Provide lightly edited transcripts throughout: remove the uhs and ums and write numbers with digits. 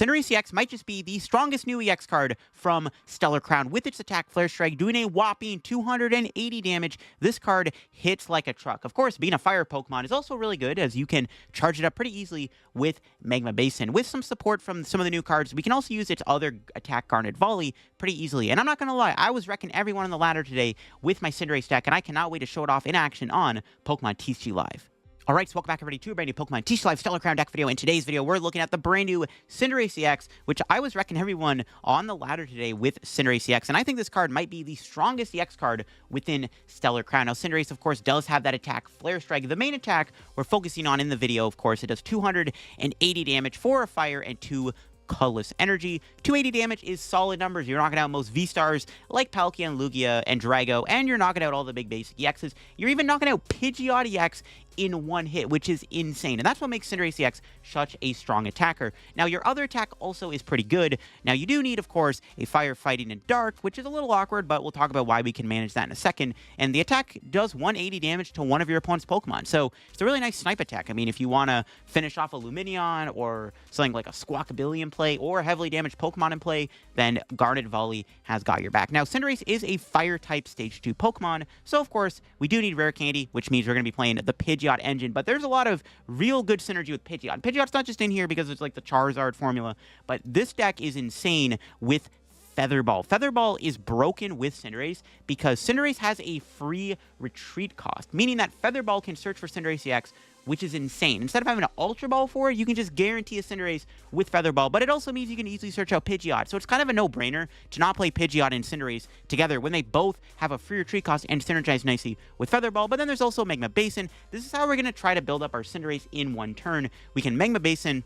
Cinderace EX might just be the strongest new EX card from Stellar Crown. With its attack Flare Strike doing a whopping 280 damage, this card hits like a truck. Of course, being a fire Pokemon is also really good, as you can charge it up pretty easily with Magma Basin. With some support from some of the new cards, we can also use its other attack, Garnet Volley, pretty easily. And I'm not going to lie, I was wrecking everyone on the ladder today with my Cinderace deck, and I cannot wait to show it off in action on Pokemon TCG Live. Alright, so welcome back everybody to a brand new Pokemon TCG Live Stellar Crown deck video. In today's video, we're looking at the brand new Cinderace EX, which I was wrecking everyone on the ladder today with Cinderace EX, and I think this card might be the strongest EX card within Stellar Crown. Now, Cinderace, of course, does have that attack, Flare Strike. The main attack we're focusing on in the video, of course, it does 280 damage for a fire and 2 colorless energy. 280 damage is solid numbers. You're knocking out most V-Stars like Palkia, Lugia, and Drago, and you're knocking out all the big basic EXs. You're even knocking out Pidgeot EX in one hit, which is insane. And that's what makes Cinderace EX such a strong attacker. Now, your other attack also is pretty good. Now, you do need, of course, a fire fighting in dark, which is a little awkward, but we'll talk about why we can manage that in a second. And the attack does 180 damage to one of your opponent's Pokemon. So it's a really nice snipe attack. I mean, if you want to finish off a Lumineon or something like a Squawkabilly in play or a heavily damaged Pokemon in play, then Garnet Volley has got your back. Now, Cinderace is a fire type stage 2 Pokemon. So, of course, we do need Rare Candy, which means we're going to be playing the Pidgeot engine, but there's a lot of real good synergy with Pidgeot. Pidgeot's not just in here because it's like the Charizard formula, but this deck is insane with Feather Ball. Feather Ball is broken with Cinderace because Cinderace has a free retreat cost, meaning that Feather Ball can search for Cinderace EX, which is insane. Instead of having an Ultra Ball for it, you can just guarantee a Cinderace with Feather Ball, but it also means you can easily search out Pidgeot. So it's kind of a no-brainer to not play Pidgeot and Cinderace together when they both have a free retreat cost and synergize nicely with Feather Ball. But then there's also Magma Basin. This is how we're going to try to build up our Cinderace in one turn. We can Magma Basin,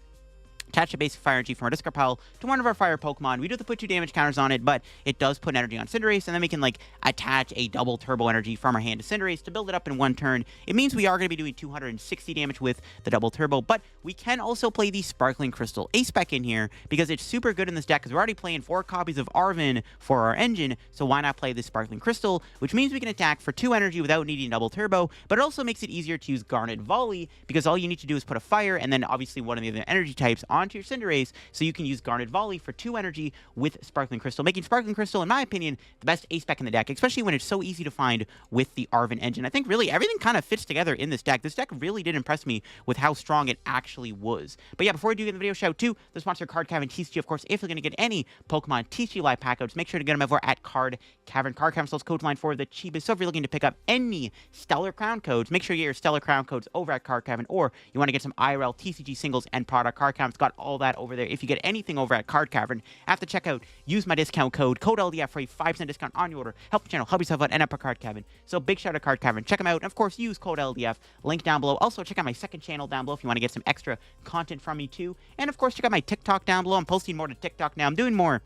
attach a basic fire energy from our discard pile to one of our fire Pokemon. We do have to put 2 damage counters on it, but it does put energy on Cinderace, and then we can like attach a double turbo energy from our hand to Cinderace to build it up in one turn. It means we are going to be doing 260 damage with the double turbo, but we can also play the Sparkling Crystal A-Spec in here because it's super good in this deck because we're already playing 4 copies of Arven for our engine, so why not play the Sparkling Crystal, which means we can attack for 2 energy without needing double turbo, but it also makes it easier to use Garnet Volley because all you need to do is put a fire and then obviously one of the other energy types onto your Cinderace, so you can use Garnet Volley for 2 energy with Sparkling Crystal, making Sparkling Crystal, in my opinion, the best A-Spec in the deck, especially when it's so easy to find with the Arven engine. I think really everything kind of fits together in this deck. This deck really did impress me with how strong it actually was. But yeah, before we do get the video, shout out to the sponsor Card Cavern TCG. Of course, if you're going to get any Pokemon TCG Live pack codes, make sure to get them over at Card Cavern. Card Cavern sells code line for the cheapest. So if you're looking to pick up any Stellar Crown codes, make sure you get your Stellar Crown codes over at Card Cavern, or you want to get some IRL TCG singles and product. Card Cavern's got all that over there. If you get anything over at Card Cavern, after checkout, use my discount code LDF for a 5% discount on your order. Help the channel, help yourself out, and up at Card Cavern. So big shout out to Card Cavern. Check them out. And of course, use code LDF. Link down below. Also, check out my second channel down below if you want to get some extra content from me too. And of course, check out my TikTok down below. I'm posting more to TikTok now. I'm doing more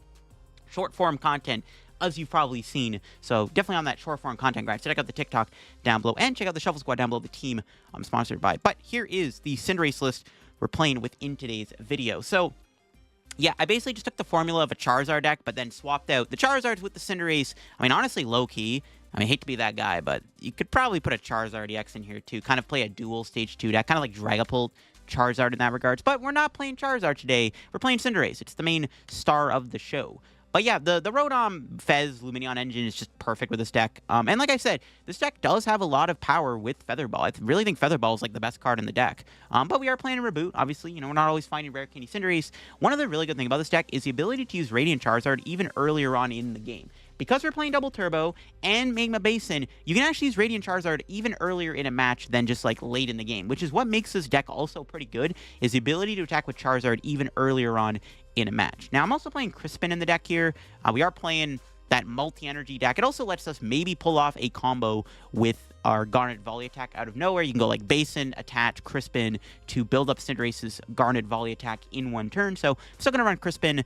short form content, as you've probably seen. So definitely on that short form content grind. So check out the TikTok down below and check out the Shuffle Squad down below, the team I'm sponsored by. But here is the Cinderace list we're playing with in today's video. So yeah, I basically just took the formula of a Charizard deck, but then swapped out the Charizards with the Cinderace. I mean, honestly, low-key, I mean, I hate to be that guy, but you could probably put a Charizard EX in here too. Kind of play a dual Stage 2 deck, kind of like Dragapult Charizard in that regards. But we're not playing Charizard today. We're playing Cinderace. It's the main star of the show. But yeah, the Rotom Fez Lumineon engine is just perfect with this deck. And like I said, this deck does have a lot of power with Feather Ball. I really think Feather Ball is like the best card in the deck. But we are playing a Raboot, obviously. You know, we're not always finding Rare Candy Cinderace. One of the really good things about this deck is the ability to use Radiant Charizard even earlier on in the game. Because we're playing Double Turbo and Magma Basin, you can actually use Radiant Charizard even earlier in a match than just like late in the game, which is what makes this deck also pretty good, is the ability to attack with Charizard even earlier on in a match. Now, I'm also playing Crispin in the deck here. We are playing that multi-energy deck. It also lets us maybe pull off a combo with our Garnet Volley attack out of nowhere. You can go like Basin, attach Crispin to build up Cinderace's Garnet Volley attack in one turn. So I'm still going to run Crispin.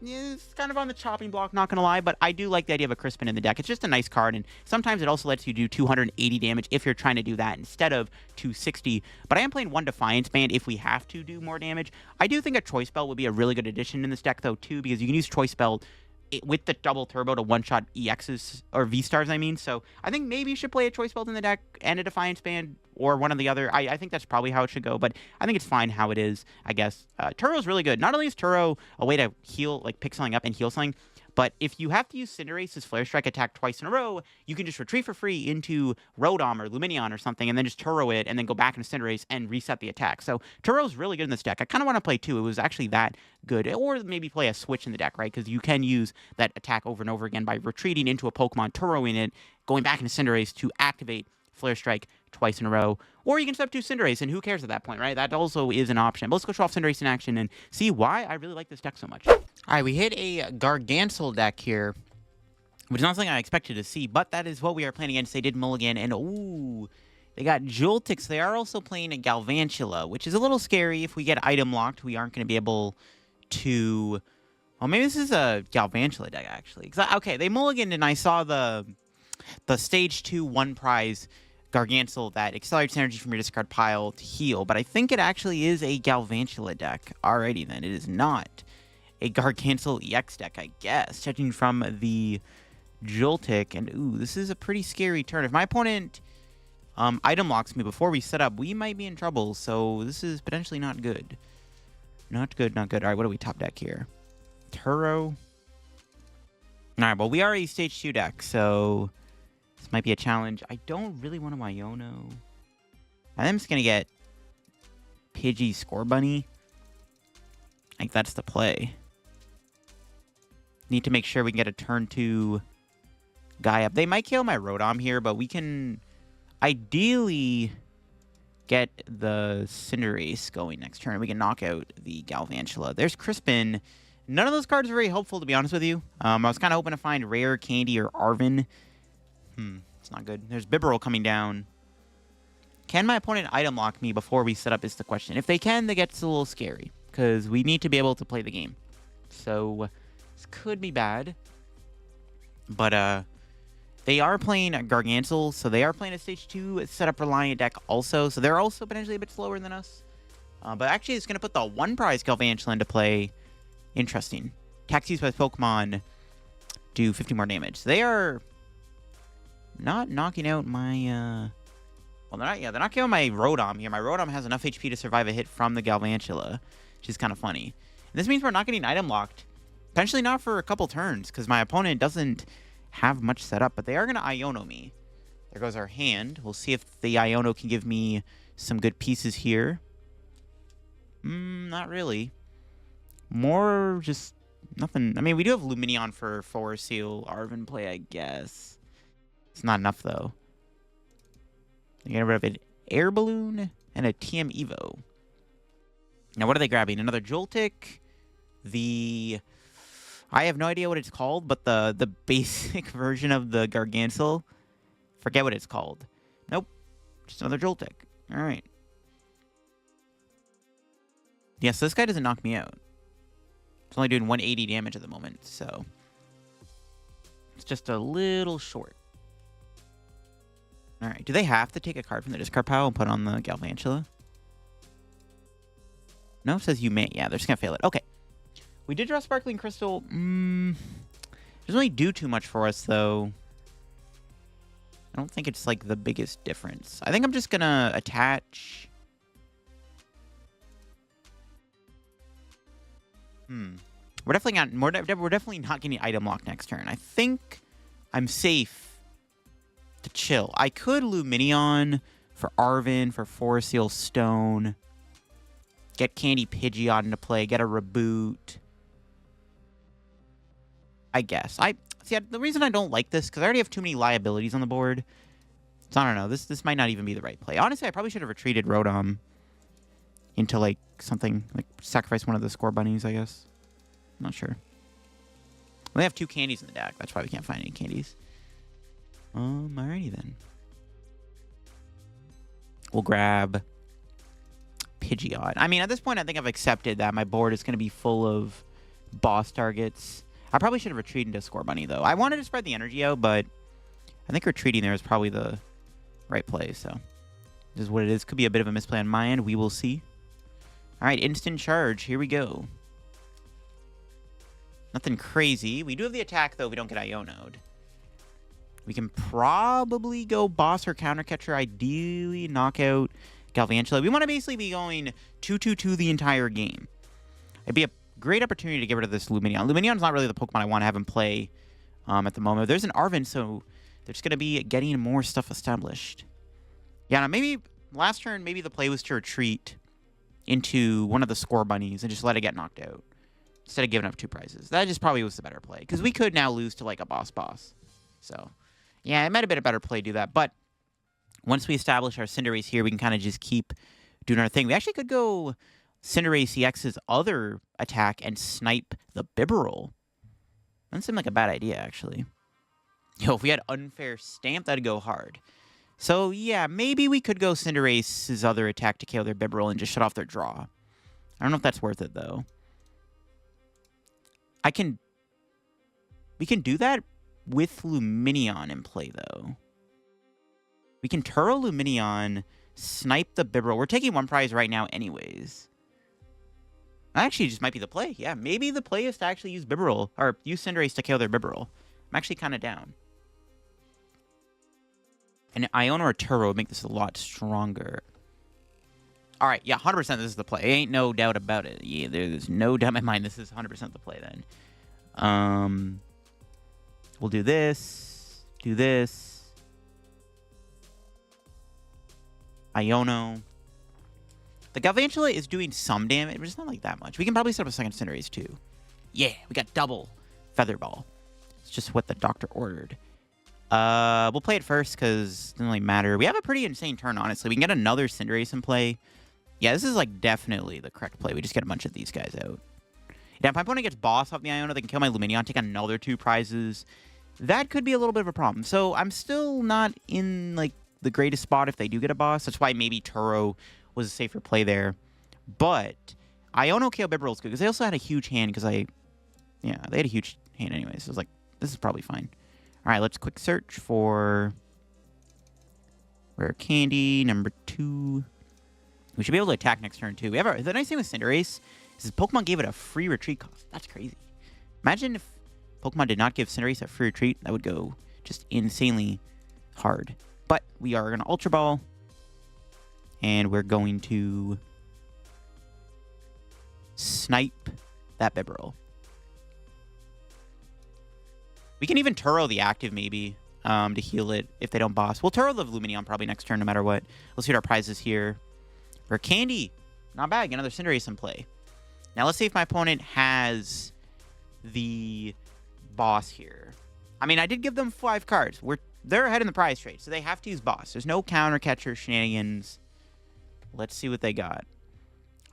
It's kind of on the chopping block, not going to lie, but I do like the idea of a Crispin in the deck. It's just a nice card, and sometimes it also lets you do 280 damage if you're trying to do that instead of 260. But I am playing 1 Defiance Band if we have to do more damage. I do think a Choice Belt would be a really good addition in this deck, though, too, because you can use Choice Belt with the double turbo to one-shot EXs, or V-Stars, I mean. So I think maybe you should play a Choice Belt in the deck and a Defiance Band, or one of the other. I think that's probably how it should go, but I think it's fine how it is, I guess. Turo's really good. Not only is Turo a way to heal, like pick something up and heal something, but if you have to use Cinderace's Flare Strike attack twice in a row, you can just retreat for free into Rotom or Lumineon or something, and then just Turo it, and then go back into Cinderace and reset the attack. So Turo's really good in this deck. I kind of want to play two. It was actually that good. Or maybe play a switch in the deck, right? Because you can use that attack over and over again by retreating into a Pokemon, Turoing it, going back into Cinderace to activate Flare Strike twice in a row. Or you can step to Cinderace, and who cares at that point, right? That also is an option. But let's go show off Cinderace in action and see why I really like this deck so much. All right, we hit a Gargantuar deck here, which is not something I expected to see, but that is what we are playing against. They did mulligan, and ooh, they got Joltix. They are also playing a Galvantula, which is a little scary. If we get item locked, we aren't going to be able to... Well, maybe this is a Galvantula deck, actually. Okay, they mulliganed, and I saw the Stage 2 one prize Gargantuar that accelerates energy from your discard pile to heal, but I think it actually is a Galvantula deck. Alrighty, then. It is not a Gargantuar EX deck, I guess, judging from the Joltik. And ooh, this is a pretty scary turn. If my opponent item locks me before we set up, we might be in trouble. So this is potentially not good. Not good, not good. All right, what do we top deck here? Turo. All right, well, we are a Stage 2 deck, so this might be a challenge. I don't really want to Iono. I'm just going to get Pidgey Scorbunny. I think that's the play. Need to make sure we can get a turn 2 guy up. They might kill my Rotom here, but we can ideally get the Cinderace going next turn. We can knock out the Galvantula. There's Crispin. None of those cards are very helpful, to be honest with you. I was kind of hoping to find Rare Candy or Arven. It's not good. There's Bibarel coming down. Can my opponent item lock me before we set up is the question. If they can, that gets a little scary, because we need to be able to play the game. So this could be bad. But they are playing Gargantuar, so they are playing a Stage 2 setup reliant deck also. So they're also potentially a bit slower than us. But actually, it's going to put the one prize Galvantula into play. Interesting. Attacks used by Pokemon do 50 more damage. So they are not knocking out my... Well, they're not killing my Rotom here. My Rotom has enough HP to survive a hit from the Galvantula, which is kind of funny. And this means we're not getting item locked. Potentially not for a couple turns, because my opponent doesn't have much set up, but they are going to Iono me. There goes our hand. We'll see if the Iono can give me some good pieces here. Not really. More just nothing. I mean, we do have Lumineon for Force Seal, Arven play, I guess. It's not enough, though. They get rid of an Air Balloon and a TM Evo. Now, what are they grabbing? Another Joltik. I have no idea what it's called, but the basic version of the Gargantuar. Forget what it's called. Nope. Just another Joltik. All right. Yeah, so this guy doesn't knock me out. It's only doing 180 damage at the moment, so it's just a little short. All right. Do they have to take a card from the discard pile and put on the Galvantula? No, it says you may. Yeah, they're just going to fail it. Okay. We did draw Sparkling Crystal. Doesn't really do too much for us, though. I don't think it's, like, the biggest difference. I think I'm just going to attach... We're definitely not getting item lock next turn. I think I'm safe to chill. I could Lumineon for Arven, for Force Seal Stone. Get Candy Pidgeot into play. Get a Raboot. I guess. The reason I don't like this, because I already have too many liabilities on the board. So I don't know. This might not even be the right play. Honestly, I probably should have retreated Rotom into, like, something, like, sacrifice one of the Scorbunnies, I guess. I'm not sure. We have 2 candies in the deck. That's why we can't find any candies. Alrighty then. We'll grab Pidgeot. I mean, at this point, I think I've accepted that my board is going to be full of boss targets. I probably should have retreated into Scorbunny, though. I wanted to spread the energy out, but I think retreating there is probably the right play, so this is what it is. Could be a bit of a misplay on my end. We will see. All right, instant charge. Here we go. Nothing crazy. We do have the attack, though. We don't get Iono'd. We can probably go boss or counter catcher. Ideally, knockout Galvantula. We want to basically be going 2-2-2 the entire game. It'd be a great opportunity to get rid of this Lumineon. Lumineon's not really the Pokemon I want to have him play at the moment. There's an Arven, so they're just going to be getting more stuff established. Yeah, now maybe last turn, maybe the play was to retreat into one of the Scorbunnies and just let it get knocked out instead of giving up 2 prizes. That just probably was the better play, because we could now lose to, like, a boss. So, yeah, it might have been a better play to do that, but once we establish our Cinderace here, we can kind of just keep doing our thing. We actually could go Cinderace EX's other attack and snipe the Bibarel. Doesn't seem like a bad idea, actually. Yo, if we had Unfair Stamp, that'd go hard. So, yeah, maybe we could go Cinderace's other attack to KO their Bibarel and just shut off their draw. I don't know if that's worth it, though. We can do that with Lumineon in play, though. We can Turo Lumineon, snipe the Bibarel. We're taking 1 prize right now anyways. Actually, just might be the play. Yeah, maybe the play is to actually use Bibarel, or use Cinderace to KO their Bibarel. I'm actually kind of down. And Iono or Turo would make this a lot stronger. All right, yeah, 100% this is the play. Ain't no doubt about it. Yeah, there's no doubt in my mind this is 100% the play then. We'll do this. Iono. The Galvantula is doing some damage, but it's not like that much. We can probably set up a second Cinderace too. Yeah, we got double Feather Ball. It's just what the doctor ordered. We'll play it first because it doesn't really matter. We have a pretty insane turn, honestly. We can get another Cinderace in play. Yeah, this is like definitely the correct play. We just get a bunch of these guys out. Yeah, if my opponent gets boss off the Iono, they can kill my Lumineon, take another 2 prizes. That could be a little bit of a problem. So I'm still not in like the greatest spot if they do get a boss. That's why maybe Turo was a safer play there. But Iono KO Bibarel is good because they also had a huge hand they had a huge hand anyways. So I was like, this is probably fine. All right, let's quick search for Rare Candy, number 2. We should be able to attack next turn, too. The nice thing with Cinderace is Pokemon gave it a free retreat cost. That's crazy. Imagine if Pokemon did not give Cinderace a free retreat. That would go just insanely hard. But we are going to Ultra Ball. And we're going to snipe that Bibarel. We can even Turo the active, maybe, to heal it if they don't boss. We'll Turo the Lumineon probably next turn, no matter what. Let's see what our prize is here. Rare Candy. Not bad. Get another Cinderace in play. Now, let's see if my opponent has the boss here. I mean, I did give them 5 cards. They're ahead in the prize trade, so they have to use boss. There's no counter catcher shenanigans. Let's see what they got.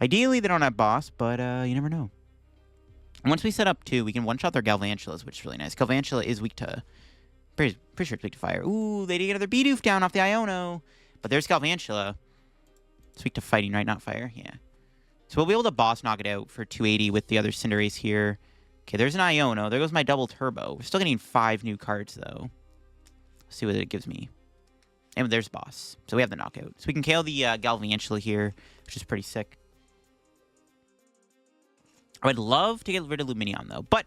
Ideally, they don't have boss, but you never know. Once we set up 2, we can one-shot their Galvantulas, which is really nice. Galvantula is weak to... Pretty sure it's weak to fire. Ooh, they did get another Bidoof down off the Iono. But there's Galvantula. It's weak to fighting, right? Not fire? Yeah. So we'll be able to boss knock it out for 280 with the other Cinderace here. Okay, there's an Iono. There goes my double turbo. We're still getting 5 new cards, though. Let's see what it gives me. And there's boss. So we have the knockout. So we can KO the Galvantula here, which is pretty sick. I would love to get rid of Lumineon, though. But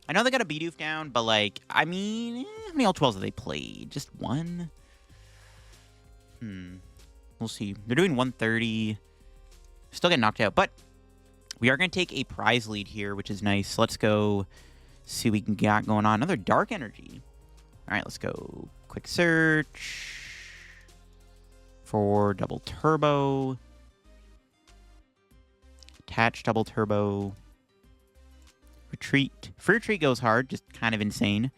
I know they got a Bidoof down, but, like, I mean, how many Ultra Balls have they played? Just 1? We'll see. They're doing 130. Still getting knocked out, but we are going to take a prize lead here, which is nice. Let's go see what we can get going on. Another Dark Energy. All right, let's go quick search for double turbo. Attach double turbo. Retreat. Free retreat goes hard, just kind of insane. And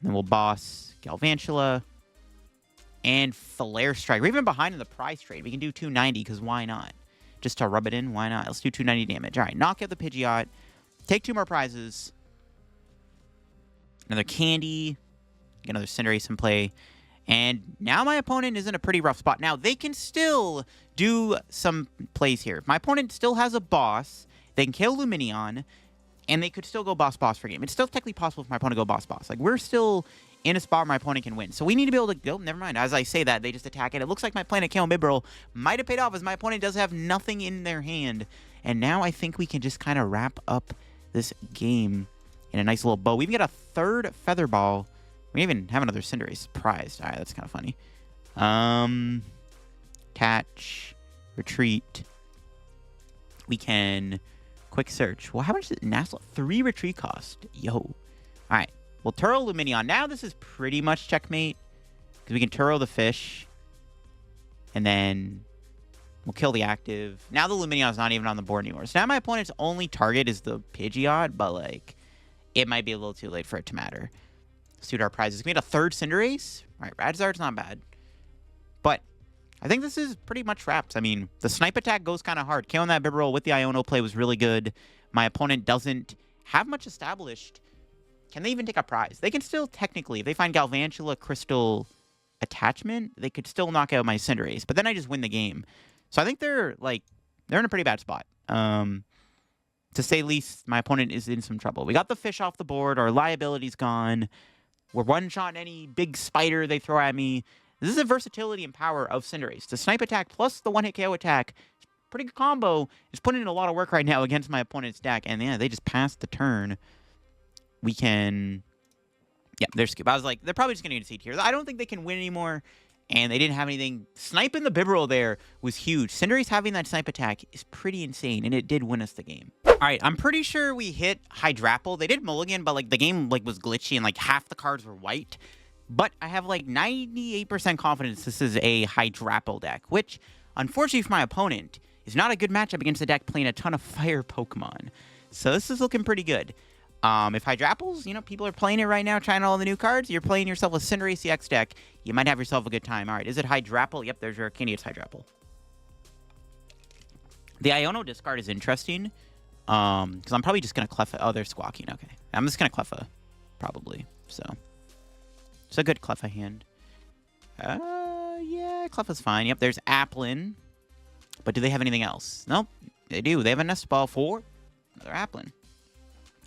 then we'll boss Galvantula and Flare Strike. We're even behind in the prize trade. We can do 290 because why not? Just to rub it in, why not? Let's do 290 damage. All right, knock out the Pidgeot. Take 2 more prizes. Another Candy. Get another Cinderace in play. And now my opponent is in a pretty rough spot. Now, they can still do some plays here. If my opponent still has a boss, they can kill Lumineon, and they could still go boss for game. It's still technically possible for my opponent to go boss. Like, we're still in a spot where my opponent can win. So we need to be able to go. Never mind. As I say that, they just attack it. It looks like my plan to kill Bibarel might have paid off as my opponent does have nothing in their hand. And now I think we can just kind of wrap up this game and a nice little bow. We even get a third Feather Ball. We even have another Cinderace surprised. All right, that's kind of funny. Catch, retreat. We can quick search. Well, how much does Nassau? 3 retreat cost. Yo. All right. Well, Turo Lumineon. Now this is pretty much checkmate because we can Turo the fish, and then we'll kill the active. Now the Lumineon is not even on the board anymore. So now my opponent's only target is the Pidgeot, but like it might be a little too late for it to matter. Suit our prizes. We had a third Cinderace. All right, Radzard's not bad, but I think this is pretty much wrapped. I mean, the snipe attack goes kind of hard. KOing that Bibarel with the Iono play was really good. My opponent doesn't have much established. Can they even take a prize? They can still technically, if they find Galvantula Crystal Attachment, they could still knock out my Cinderace. But then I just win the game. So I think they're in a pretty bad spot. To say least, my opponent is in some trouble. We got the fish off the board. Our liability's gone. We're one-shotting any big spider they throw at me. This is the versatility and power of Cinderace. The snipe attack plus the one-hit KO attack, pretty good combo. Is putting in a lot of work right now against my opponent's deck. And yeah, they just passed the turn. We can... Yeah, they're scoop. I was like, they're probably just going to concede here. I don't think they can win anymore. And they didn't have anything. Sniping the Bibarel there was huge. Cinderace having that snipe attack is pretty insane. And it did win us the game. All right, I'm pretty sure we hit Hydrapple. They did mulligan, but like the game like was glitchy and like half the cards were white. But I have like 98% confidence this is a Hydrapple deck, which, unfortunately for my opponent, is not a good matchup against the deck playing a ton of fire Pokemon. So this is looking pretty good. If Hydrapples, you know, people are playing it right now, trying all the new cards, you're playing yourself a Cinderace EX deck, you might have yourself a good time. All right, is it Hydrapple? Yep, there's Rare Candy, it's Hydrapple. The Iono discard is interesting, because I'm probably just going to Cleffa. Oh, they're squawking. Okay, I'm just going to Cleffa, probably. So, it's a good Cleffa hand. Yeah, Cleffa's fine. Yep, there's Applin. But do they have anything else? Nope, they do. They have a Nest Ball for another Applin.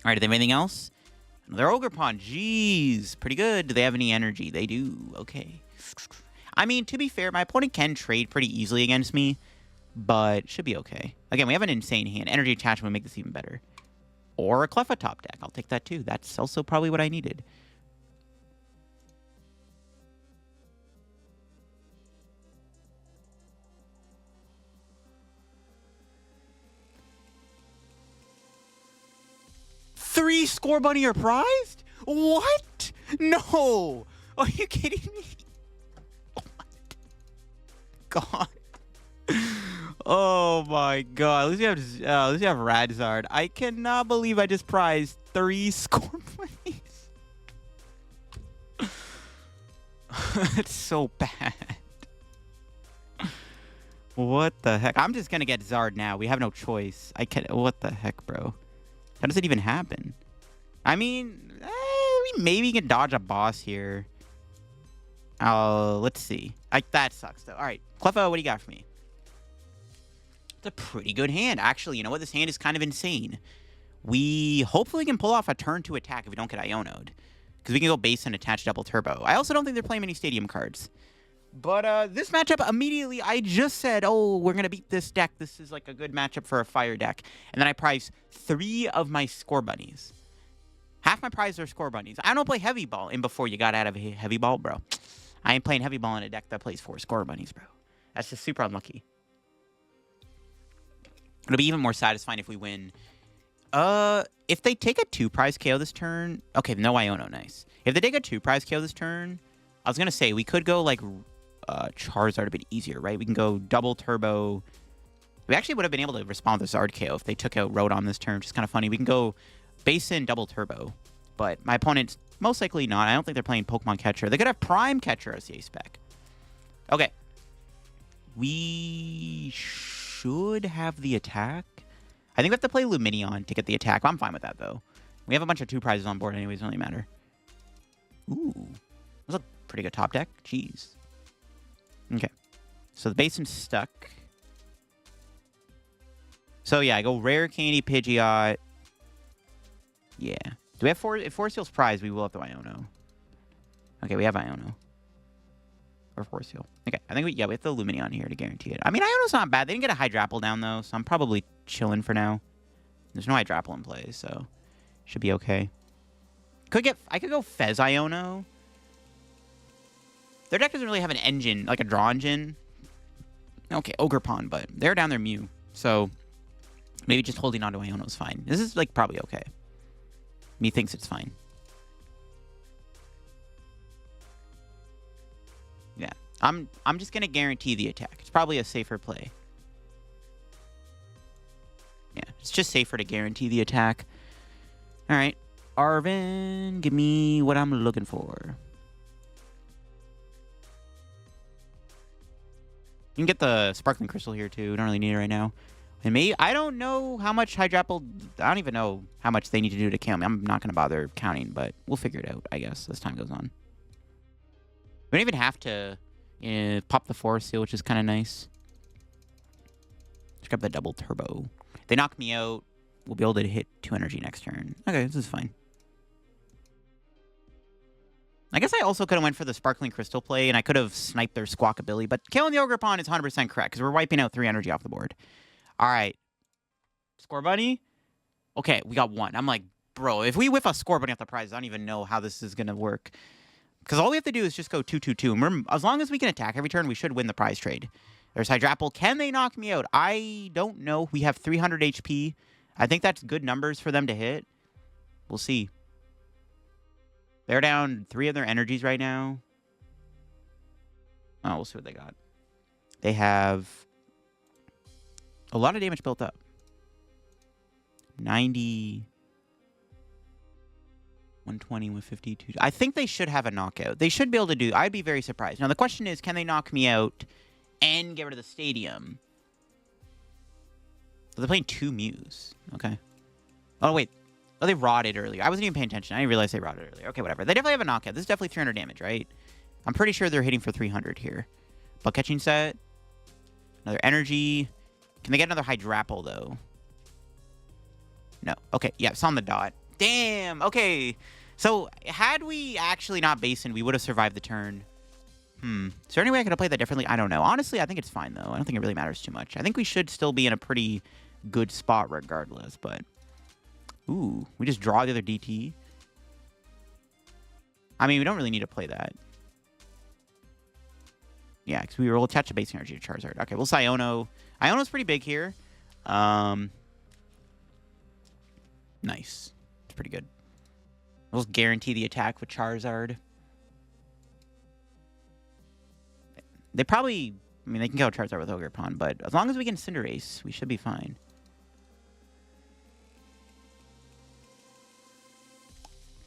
All right, do they have anything else? Another Ogerpon. Jeez, pretty good. Do they have any energy? They do. Okay. I mean, to be fair, my opponent can trade pretty easily against me, but should be okay. Again, we have an insane hand. Energy attachment would make this even better. Or a Cleffa top deck. I'll take that too. That's also probably what I needed. Three Scorbunny are prized? What? No. Are you kidding me? Oh my god. Oh my god. At least we have Radzard. I cannot believe I just prized 3 Scorbunnies. It's so bad. What the heck? I'm just gonna get Zard now. We have no choice. What the heck, bro? How does it even happen? I mean, we maybe can dodge a boss here. Let's see. That sucks, though. All right, Cleffa, what do you got for me? It's a pretty good hand. Actually, you know what? This hand is kind of insane. We hopefully can pull off a turn to attack if we don't get Iono'd. Because we can go base and attach double turbo. I also don't think they're playing many stadium cards. But this matchup, immediately, I just said, oh, we're going to beat this deck. This is like a good matchup for a fire deck. And then I prized 3 of my Scorbunnies. Half my prize are Scorbunnies. I don't play Heavy Ball in before you got out of Heavy Ball, bro. I ain't playing Heavy Ball in a deck that plays 4 Scorbunnies, bro. That's just super unlucky. It'll be even more satisfying if we win. If they take a 2 prize KO this turn... Okay, no Iono, nice. If they take a 2 prize KO this turn, I was going to say, we could go, like... Charizard a bit easier, right? We can go double turbo. We actually would have been able to respond to Zard KO if they took out Rotom this turn, which is kind of funny. We can go Basin double turbo, but my opponent's most likely not. I don't think they're playing Pokemon Catcher. They could have Prime Catcher as the ace spec. Okay. We should have the attack. I think we have to play Lumineon to get the attack. I'm fine with that, though. We have a bunch of 2 prizes on board anyways. It doesn't really matter. Ooh. That's a pretty good top deck. Jeez. Okay, so the Basin's stuck. So yeah, I go Rare Candy, Pidgeot. Yeah. Do we have if Force Heal's prize, we will have the Iono. Okay, we have Iono. Or Force Heal. Okay, I think we have the Lumineon here to guarantee it. I mean, Iono's not bad. They didn't get a Hydrapple down, though, so I'm probably chilling for now. There's no Hydrapple in play, so should be okay. I could go Fez Iono. Their deck doesn't really have an engine, like a draw engine. Okay, Ogerpon, but they're down their Mew. So maybe just holding on to Iono is fine. This is like probably okay. Me thinks it's fine. Yeah, I'm just gonna guarantee the attack. It's probably a safer play. Yeah, it's just safer to guarantee the attack. All right, Arven, give me what I'm looking for. You can get the Sparkling Crystal here, too. Don't really need it right now. And me, I don't know how much Hydrapple... I don't even know how much they need to do to kill me. I'm not going to bother counting, but we'll figure it out, I guess, as time goes on. We don't even have to pop the Force Seal, which is kind of nice. Just grab the double turbo. If they knock me out, we'll be able to hit 2 energy next turn. Okay, this is fine. I guess I also could have went for the Sparkling Crystal play, and I could have sniped their Squawkabilly, but killing the Ogerpon is 100% correct, because we're wiping out 3 energy off the board. All right. Scorbunny? Okay, we got 1. I'm like, bro, if we whiff a Scorbunny off the prize, I don't even know how this is going to work. Because all we have to do is just go 2-2-2. And as long as we can attack every turn, we should win the prize trade. There's Hydrapple. Can they knock me out? I don't know. We have 300 HP. I think that's good numbers for them to hit. We'll see. They're down 3 of their energies right now. Oh, we'll see what they got. They have a lot of damage built up. 90... 120 with 52. I think they should have a knockout. They should be able to do... I'd be very surprised. Now, the question is, can they knock me out and get rid of the stadium? So they're playing 2 Mews. Okay. Oh, wait. Oh, they rotted earlier. I wasn't even paying attention. I didn't realize they rotted earlier. Okay, whatever. They definitely have a knockout. This is definitely 300 damage, right? I'm pretty sure they're hitting for 300 here. Bug catching set. Another energy. Can they get another Hydrapple, though? No. Okay, yeah, it's on the dot. Damn. Okay. So, had we actually not Basin, we would have survived the turn. Is there any way I could have played that differently? I don't know. Honestly, I think it's fine, though. I don't think it really matters too much. I think we should still be in a pretty good spot regardless, but... Ooh, we just draw the other DT. I mean, we don't really need to play that. Yeah, because we will attach a base energy to Charizard. Okay, we'll say Iono. Iono's pretty big here. Nice. It's pretty good. We'll guarantee the attack with Charizard. They probably... I mean, they can kill Charizard with Ogerpon, but as long as we can Cinderace, we should be fine.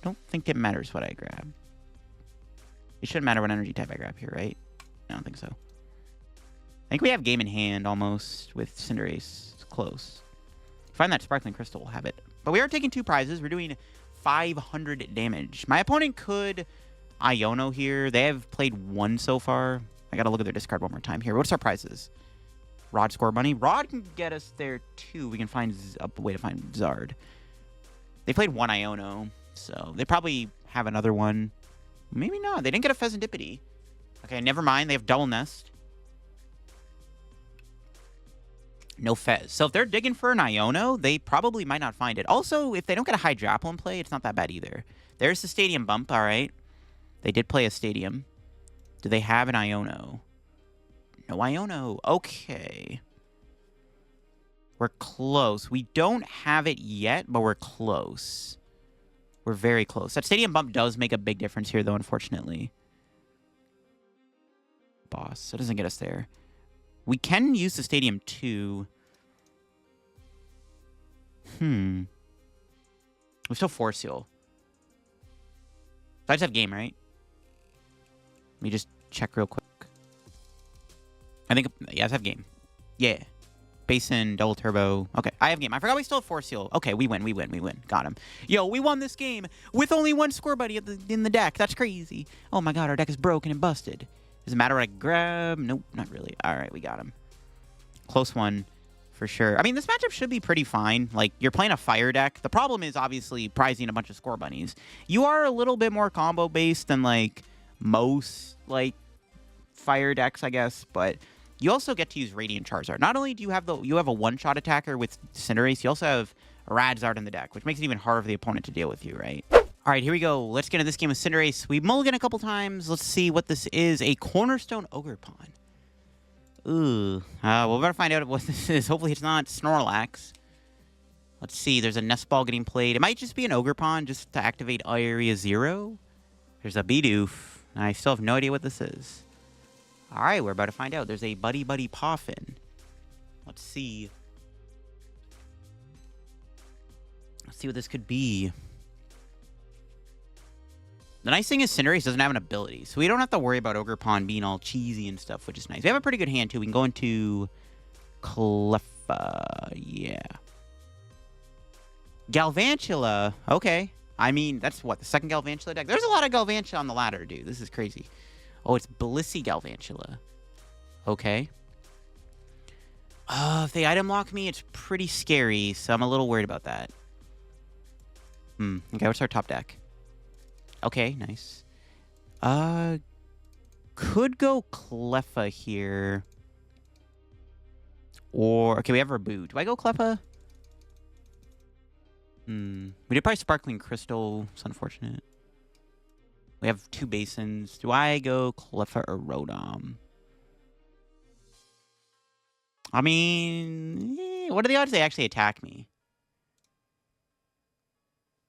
Don't think it matters what I grab. It shouldn't matter what energy type I grab here, right? I don't think so. I think we have game in hand almost with Cinderace. It's close. Find that Sparkling Crystal, we'll have it. But we are taking 2 prizes. We're doing 500 damage. My opponent could Iono here. They have played 1 so far. I gotta look at their discard one more time here. What's our prizes? Rod, Scorbunny. Rod can get us there too. We can find a way to find Zard. They played 1 Iono. So, they probably have another one. Maybe not. They didn't get a Fezandipiti. Okay, never mind. They have double Nest. No Fez. So, if they're digging for an Iono, they probably might not find it. Also, if they don't get a Hydrapple in play, it's not that bad either. There's the Stadium bump, all right. They did play a Stadium. Do they have an Iono? No Iono. Okay. We're close. We don't have it yet, but we're close. We're very close. That Stadium bump does make a big difference here, though, unfortunately. Boss. That doesn't get us there. We can use the Stadium, too. We still Force Seal. I just have game, right? Let me just check real quick. I think... Yeah, I just have game. Yeah. Basin, double turbo. Okay, I have game. I forgot we still have Force Seal. Okay, we win. Got him. Yo, we won this game with only 1 Scorbunny in the deck. That's crazy. Oh my god, our deck is broken and busted. Does it matter what I grab? Nope, not really. All right, we got him. Close one for sure. I mean, this matchup should be pretty fine. Like, you're playing a fire deck. The problem is obviously prizing a bunch of Scorbunnies. You are a little bit more combo based than like most like fire decks, I guess, but you also get to use Radiant Charizard. Not only do you have a one-shot attacker with Cinderace, you also have Radzard in the deck, which makes it even harder for the opponent to deal with you, right? All right, here we go. Let's get into this game with Cinderace. We mulligan a couple times. Let's see what this is. A Cornerstone Ogerpon. Ooh. We're about to find out what this is. Hopefully it's not Snorlax. Let's see. There's a Nest Ball getting played. It might just be an Ogerpon just to activate Area 0. There's a Bidoof. I still have no idea what this is. All right, we're about to find out. There's a Buddy-Buddy Poffin. Let's see. Let's see what this could be. The nice thing is Cinderace doesn't have an ability, so we don't have to worry about Ogerpon being all cheesy and stuff, which is nice. We have a pretty good hand, too. We can go into Cleffa. Yeah. Galvantula. Okay. I mean, that's what, the second Galvantula deck? There's a lot of Galvantula on the ladder, dude. This is crazy. Oh, it's Blissey Galvantula. Okay. If they item lock me, it's pretty scary, so I'm a little worried about that. Okay, what's our top deck? Okay, nice. Could go Cleffa here. Or, okay, we have Raboot. Do I go Cleffa? We did probably Sparkling Crystal. It's unfortunate. We have two Basins. Do I go Cleffa or Rotom? I mean, what are the odds they actually attack me?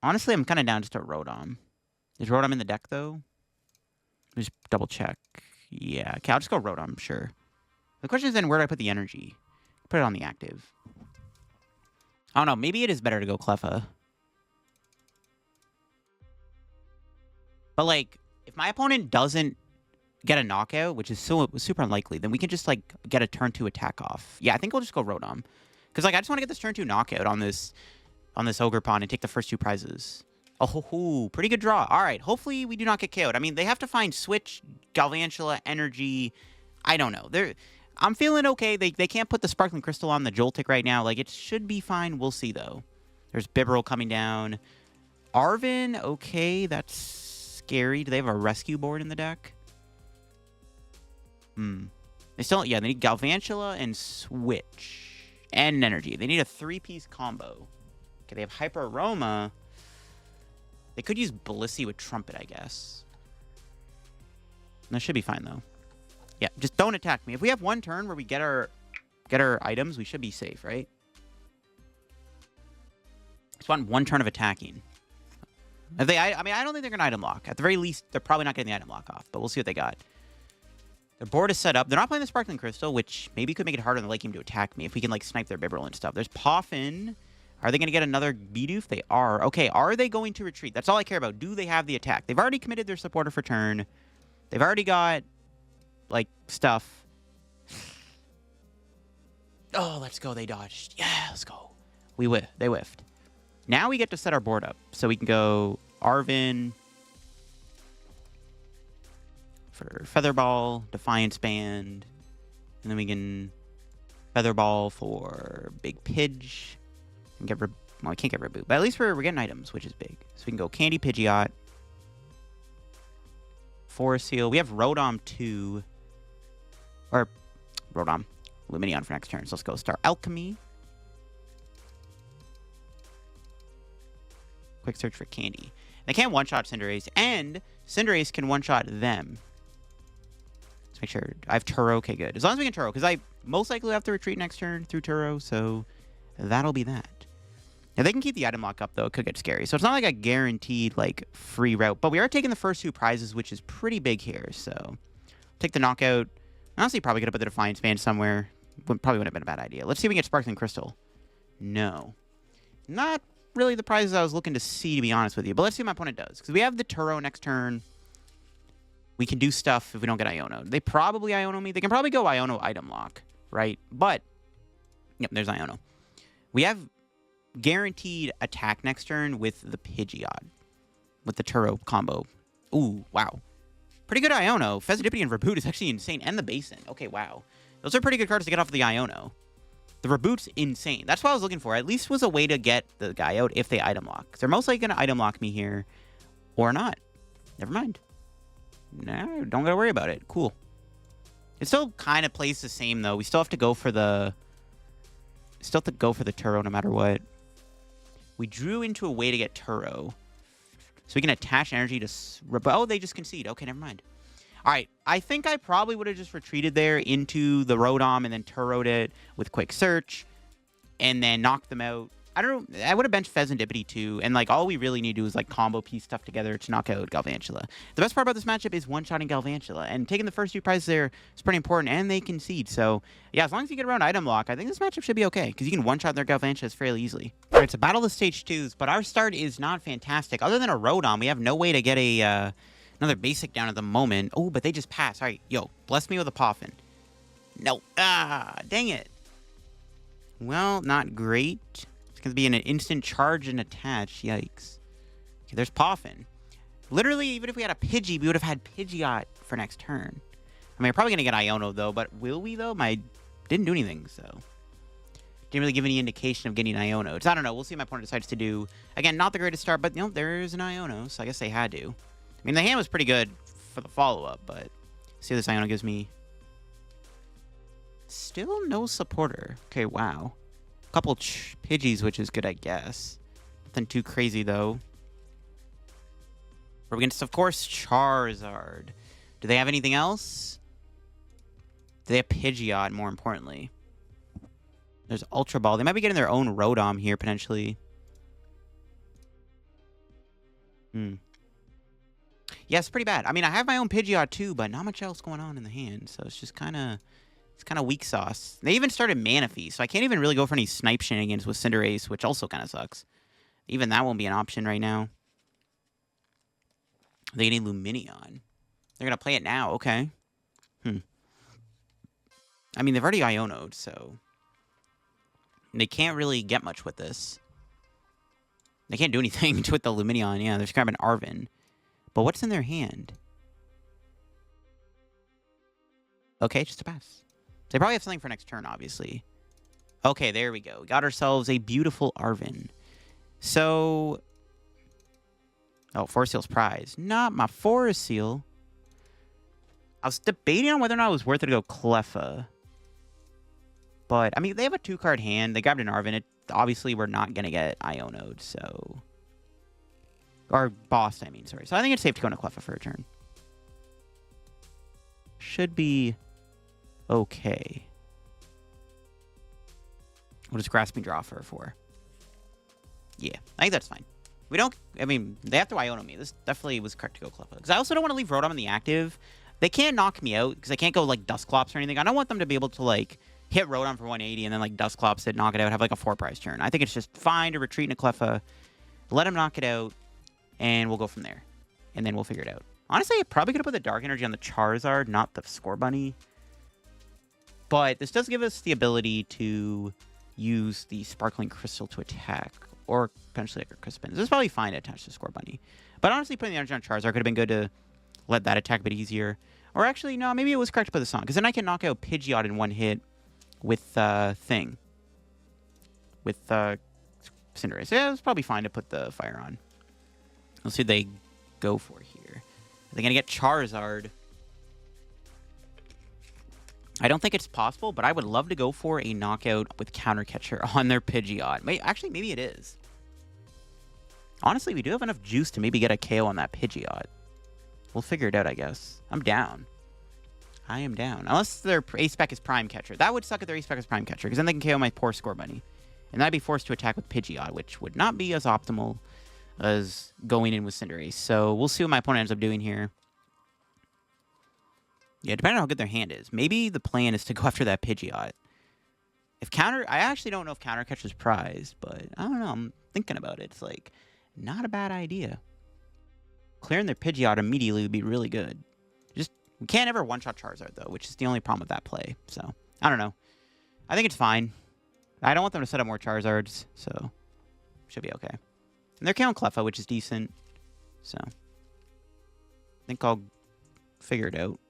Honestly, I'm kind of down just to Rotom. Is Rotom in the deck, though? Just double check. Yeah, okay, I'll just go Rotom, sure. The question is then, where do I put the energy? Put it on the active. I don't know, maybe it is better to go Cleffa. But, like, if my opponent doesn't get a knockout, which is super unlikely, then we can just, like, get a turn 2 attack off. Yeah, I think we'll just go Rotom. Because, like, I just want to get this turn 2 knockout on this Ogerpon and take the first 2 prizes. Oh, pretty good draw. All right, hopefully we do not get KO'd. I mean, they have to find Switch, Galvantula, Energy. I don't know. I'm feeling okay. They can't put the Sparkling Crystal on the Joltik right now. Like, it should be fine. We'll see, though. There's Bibarel coming down. Arven, okay, that's scary. Do they have a rescue board in the deck? They still, yeah, they need Galvantula and Switch. And Energy. They need a 3-piece combo. Okay, they have Hyper Aroma. They could use Blissey with Trumpet, I guess. That should be fine, though. Yeah, just don't attack me. If we have one turn where we get our items, we should be safe, right? Just want one turn of attacking. If they, I mean, I don't think they're going to item lock. At the very least, they're probably not getting the item lock off, but we'll see what they got. Their board is set up. They're not playing the Sparkling Crystal, which maybe could make it harder on the late game to attack me if we can, like, snipe their Bibarel and stuff. There's Poffin. Are they going to get another Bidoof? They are. Okay, are they going to retreat? That's all I care about. Do they have the attack? They've already committed their supporter for turn. They've already got, like, stuff. Oh, let's go. They dodged. Yeah, let's go. They whiffed. Now we get to set our board up. So we can go Arven for Feather Ball, Defiance Band, and then we can Feather Ball for Big Pidge. And get well, I can't get Raboot, but at least we're getting items, which is big. So we can go Candy Pidgeot, Forest Seal. We have Rotom 2, or Rotom, Lumineon for next turn. So let's go Star Alchemy. Quick search for Candy. They can't one-shot Cinderace, and Cinderace can one-shot them. Let's make sure. I have Turo. Okay, good. As long as we can Turo, because I most likely have to retreat next turn through Turo, so that'll be that. Now, they can keep the item lock up, though. It could get scary. So it's not like a guaranteed, like, free route. But we are taking the first 2 prizes, which is pretty big here. So take the knockout. Honestly, probably could have put the Defiance Band somewhere. Probably wouldn't have been a bad idea. Let's see if we can get Sparkling Crystal. No. Not really the prizes I was looking to see, to be honest with you. But let's see what my opponent does. Because we have the Turo next turn. We can do stuff if we don't get Iono. They probably Iono me. They can probably go Iono item lock, right? But, yep, there's Iono. We have guaranteed attack next turn with the Pidgeot. With the Turo combo. Ooh, wow. Pretty good Iono. Fezandipiti and Raboot is actually insane. And the Basin. Okay, wow. Those are pretty good cards to get off of the Iono. The Raboot's insane. That's what I was looking for. At least was a way to get the guy out if they item lock. Because they're most likely going to item lock me here. Or not. Never mind. No, don't gotta worry about it. Cool. It still kind of plays the same, though. We still have to go for the... Still have to go for the Turo no matter what. We drew into a way to get Turo. So we can attach energy to... Oh, they just concede. Okay, never mind. All right, I think I probably would have just retreated there into the Rotom and then Turo'd it with Quick Search and then knocked them out. I don't know. I would have benched Fezandipiti too, and like all we really need to do is like combo piece stuff together to knock out Galvantula. The best part about this matchup is one-shotting Galvantula, and taking the first 2 prizes there is pretty important, and they concede. So yeah, as long as you get around item lock, I think this matchup should be okay, because you can one-shot their Galvantulas fairly easily. All right, so battle of stage 2s, but our start is not fantastic. Other than a Rotom, we have no way to get a another basic down at the moment. Oh, but they just passed. All right, yo, bless me with a Poffin. No, dang it. Well, not great. It's going to be an instant charge and attach. Yikes. Okay, there's Poffin. Literally, even if we had a Pidgey, we would have had Pidgeot for next turn. I mean, we're probably going to get Iono, though, but will we, though? Didn't do anything, so... Didn't really give any indication of getting Iono. I don't know. We'll see what my opponent decides to do. Again, not the greatest start, but, you know, there's an Iono, so I guess they had to. I mean, the hand was pretty good for the follow-up, but... See what this Iono gives me. Still no supporter. Okay, wow. Couple Pidgeys, which is good, I guess. Nothing too crazy, though. We're against, of course, Charizard. Do they have anything else? Do they have Pidgeot, more importantly? There's Ultra Ball. They might be getting their own Rotom here, potentially. Yeah, it's pretty bad. I mean, I have my own Pidgeot, too, but not much else going on in the hand, so it's just kind of... It's kind of weak sauce. They even started Manaphy, so I can't even really go for any snipe shenanigans with Cinderace, which also kind of sucks. Even that won't be an option right now. They need Lumineon. They're going to play it now. Okay. I mean, they've already Iono'd, so... They can't really get much with this. They can't do anything with the Lumineon. Yeah, they're just grabbing Arven. But what's in their hand? Okay, just a pass. They probably have something for next turn, obviously. Okay, there we go. We got ourselves a beautiful Arven. So... Oh, Forest Seal's prize. Not my Forest Seal. I was debating on whether or not it was worth it to go Cleffa. But, I mean, they have a 2-card hand. They grabbed an Arven. Obviously, we're not going to get Iono'd, so... Or bossed, I mean, sorry. So I think it's safe to go into Cleffa for a turn. Should be... okay. We'll just Grasping Draw for a 4. Yeah, I think that's fine. We don't... I mean, they have to Iono me. This definitely was correct to go Cleffa. Because I also don't want to leave Rotom in the active. They can't knock me out, because I can't go, like, Dusclops or anything. I don't want them to be able to, like, hit Rotom for 180 and then, like, Dusclops it, knock it out, have, like, a 4-prize turn. I think it's just fine to retreat in a Cleffa, let him knock it out, and we'll go from there. And then we'll figure it out. Honestly, I probably could have put the Dark Energy on the Charizard, not the Scorbunny. But this does give us the ability to use the Sparkling Crystal to attack, or potentially like a Crispin. This is probably fine to attach to Scorbunny. But honestly, putting the energy on Charizard could have been good to let that attack a bit easier. Or actually, no, maybe it was correct to put this on, because then I can knock out Pidgeot in one hit with Thing. With Cinderace. Yeah, it was probably fine to put the fire on. Let's see what they go for here. Are they going to get Charizard? I don't think it's possible, but I would love to go for a knockout with Counter Catcher on their Pidgeot. Actually, maybe it is. Honestly, we do have enough juice to maybe get a KO on that Pidgeot. We'll figure it out, I guess. I'm down. I am down. Unless their A-Spec is Prime Catcher. That would suck if their A-Spec is Prime Catcher, because then they can KO my poor Scorbunny. And I'd be forced to attack with Pidgeot, which would not be as optimal as going in with Cinderace. So we'll see what my opponent ends up doing here. Yeah, depending on how good their hand is. Maybe the plan is to go after that Pidgeot. I actually don't know if Counter Catcher's prized, but I don't know. I'm thinking about it. It's like, not a bad idea. Clearing their Pidgeot immediately would be really good. We can't ever one-shot Charizard, though, which is the only problem with that play. So, I don't know. I think it's fine. I don't want them to set up more Charizards, so should be okay. And they're killing Cleffa, which is decent. So, I think I'll figure it out.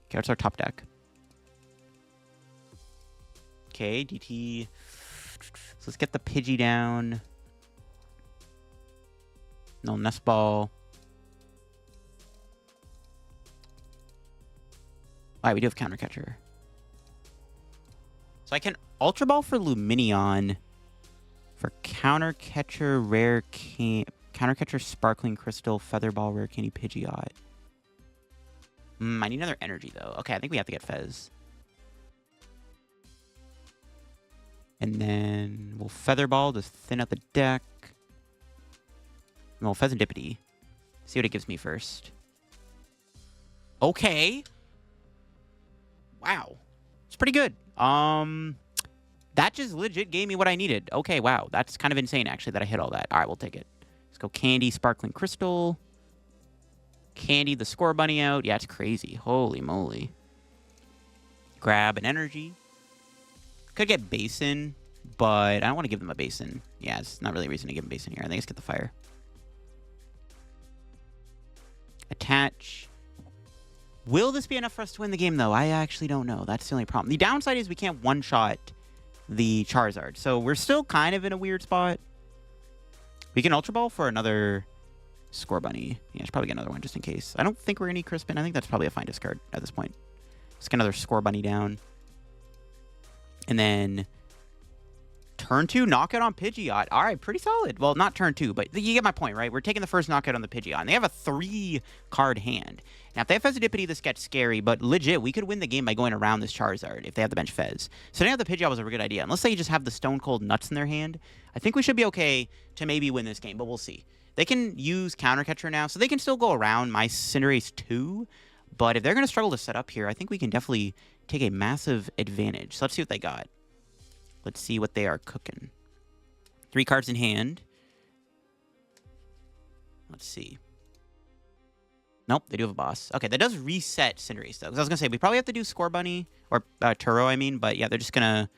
Okay, what's our top deck? Okay, DT. So let's get the Pidgey down. No Nest Ball. Alright, we do have Counter Catcher. So I can Ultra Ball for Lumineon For Counter Catcher, Counter Catcher, Sparkling Crystal, Feather Ball, Rare Candy, Pidgeot. I need another energy, though. Okay, I think we have to get Fez. And then we'll Feather Ball to thin out the deck. Well, Fezandipiti. See what it gives me first. Okay. Wow. It's pretty good. That just legit gave me what I needed. Okay, wow. That's kind of insane, actually, that I hit all that. All right, we'll take it. Let's go Candy, Sparkling Crystal. Candy, the Scorbunny out. Yeah, it's crazy. Holy moly. Grab an energy. Could get Basin, but I don't want to give them a Basin. Yeah, it's not really a reason to give them Basin here. I think let's get the Fire. Attach. Will this be enough for us to win the game, though? I actually don't know. That's the only problem. The downside is we can't one-shot the Charizard, so we're still kind of in a weird spot. We can Ultra Ball for another Scorbunny. Yeah, I should probably get another one just in case. I don't think we're going to need Crispin. I think that's probably a fine discard at this point. Let's get another Scorbunny down. And then turn 2, knockout on Pidgeot. All right, pretty solid. Well, not turn 2, but you get my point, right? We're taking the first knockout on the Pidgeot, and they have a 3-card hand. Now, if they have Fezandipiti, this gets scary, but legit, we could win the game by going around this Charizard if they have the bench Fez. So now the Pidgeot was a good idea. Unless they just have the Stone Cold Nuts in their hand, I think we should be okay to maybe win this game, but we'll see. They can use Counter Catcher now, so they can still go around my Cinderace 2, but if they're going to struggle to set up here, I think we can definitely take a massive advantage. So let's see what they got. Let's see what they are cooking. 3 cards in hand. Let's see. Nope, they do have a boss. Okay, that does reset Cinderace, though. Because I was going to say, we probably have to do Scorbunny, or Turo, I mean. But yeah, they're just going to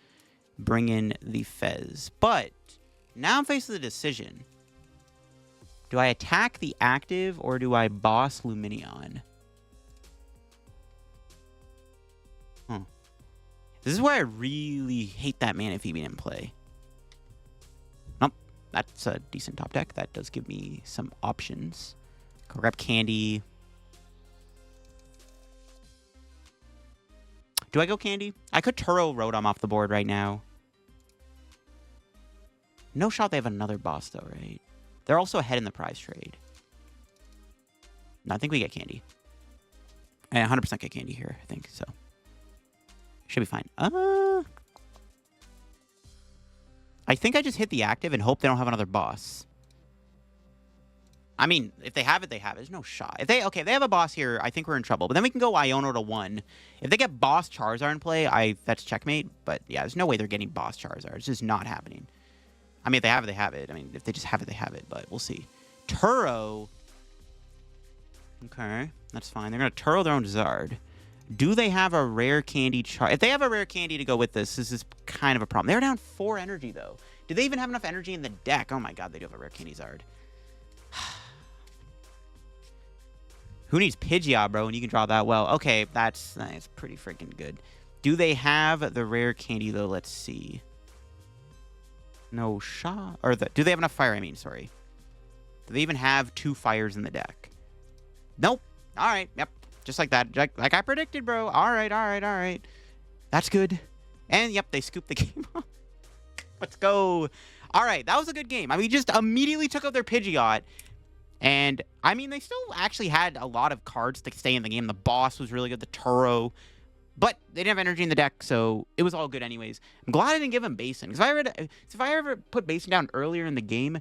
bring in the Fez. But now I'm faced with a decision. Do I attack the active, or do I boss Lumineon? This is where I really hate that Manaphy being in play. Nope, that's a decent top deck. That does give me some options. Go grab Candy. Do I go Candy? I could Turo Rotom off the board right now. No shot they have another boss, though, right? They're also ahead in the prize trade. No, I think we get Candy. I 100% get Candy here, I think, so. Should be fine. I think I just hit the active and hope they don't have another boss. I mean, if they have it, they have it. There's no shot. If they have a boss here, I think we're in trouble. But then we can go Iono to 1. If they get boss Charizard in play, that's checkmate. But yeah, there's no way they're getting boss Charizard. It's just not happening. I mean, if they have it, they have it. I mean, if they just have it, they have it. But we'll see. Turo. Okay, that's fine. They're going to Turo their own Zard. Do they have a Rare Candy If they have a Rare Candy to go with this is kind of a problem. They're down 4 energy, though. Do they even have enough energy in the deck? Oh, my God, they do have a Rare Candy Zard. Who needs Pidgeot, bro, when you can draw that well? Okay, that's pretty freaking good. Do they have the Rare Candy, though? Let's see. No shot. Or do they have enough fire, I mean, sorry. Do they even have 2 fires in the deck? Nope. All right, yep. Just like that. Like I predicted, bro. All right. That's good. And, yep, they scooped the game up. Let's go. All right, that was a good game. I mean, just immediately took out their Pidgeot. And, I mean, they still actually had a lot of cards to stay in the game. The boss was really good, the Turo. But they didn't have energy in the deck, so it was all good anyways. I'm glad I didn't give him Basin. Because if I ever put Basin down earlier in the game,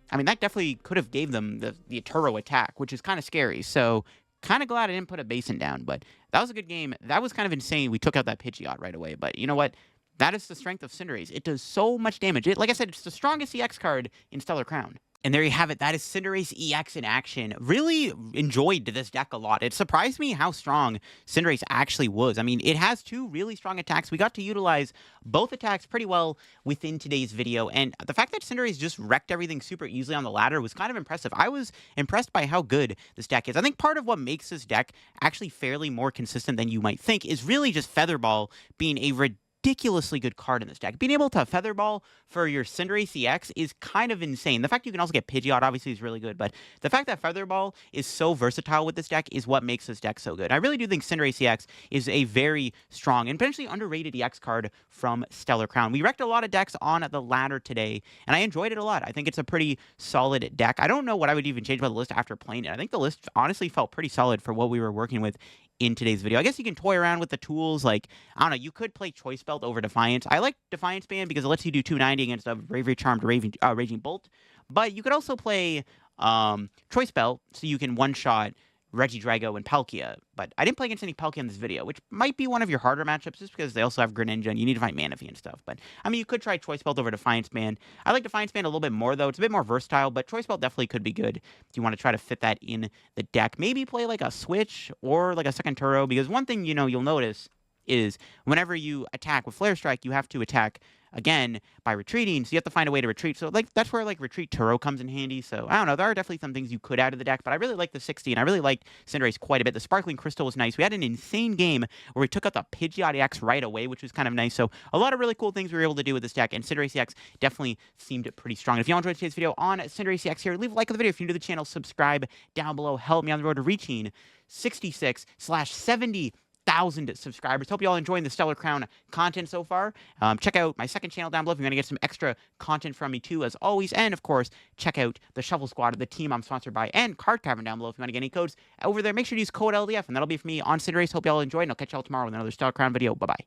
I mean, that definitely could have gave them the Turo attack, which is kind of scary. So, kind of glad I didn't put a Basin down, but that was a good game. That was kind of insane. We took out that Pidgeot right away, but you know what? That is the strength of Cinderace. It does so much damage. Like I said, it's the strongest EX card in Stellar Crown. And there you have it. That is Cinderace EX in action. Really enjoyed this deck a lot. It surprised me how strong Cinderace actually was. I mean, it has 2 really strong attacks. We got to utilize both attacks pretty well within today's video. And the fact that Cinderace just wrecked everything super easily on the ladder was kind of impressive. I was impressed by how good this deck is. I think part of what makes this deck actually fairly more consistent than you might think is really just Feather Ball being a ridiculous ridiculously good card in this deck. Being able to Feather Ball for your Cinderace EX is kind of insane. The fact you can also get Pidgeot obviously is really good, but the fact that Feather Ball is so versatile with this deck is what makes this deck so good. I really do think Cinderace EX is a very strong and potentially underrated EX card from Stellar Crown. We wrecked a lot of decks on the ladder today, and I enjoyed it a lot. I think it's a pretty solid deck. I don't know what I would even change about the list after playing it. I think the list honestly felt pretty solid for what we were working with in today's video. I guess you can toy around with the tools. Like, I don't know, you could play Choice Belt over Defiance. I like Defiance Band because it lets you do 290 against a Bravery Charmed Raging Bolt. But you could also play Choice Belt so you can one-shot Regidrago and Palkia. But I didn't play against any Palkia in this video, which might be one of your harder matchups just because they also have Greninja and you need to fight Manaphy and stuff. But, I mean, you could try Choice Belt over Defiance Band. I like Defiance Band a little bit more, though. It's a bit more versatile, but Choice Belt definitely could be good if you want to try to fit that in the deck. Maybe play like a Switch or like a second Turo, because one thing, you know, you'll notice is whenever you attack with Flare Strike, you have to attack again by retreating, so you have to find a way to retreat. So like that's where like Retreat Turo comes in handy. So I don't know, there are definitely some things you could add to the deck, but I really like the 60, and I really liked Cinderace quite a bit. The Sparkling Crystal was nice. We had an insane game where we took out the Pidgeot EX right away, which was kind of nice. So a lot of really cool things we were able to do with this deck, and Cinderace EX definitely seemed pretty strong. If you enjoyed today's video on Cinderace EX here, leave a like on the video. If you're new to the channel, subscribe down below. Help me on the road to reaching 66/70,000 subscribers. Hope you all enjoying the Stellar Crown content so far. Check out my second channel down below if you want to get some extra content from me too, as always. And of course, check out the Shuffle Squad, the team I'm sponsored by, and Card Tavern down below if you want to get any codes over there. Make sure to use code LDF, and that'll be for me on Cinderace. Hope you all enjoyed, and I'll catch you all tomorrow with another Stellar Crown video. Bye-bye.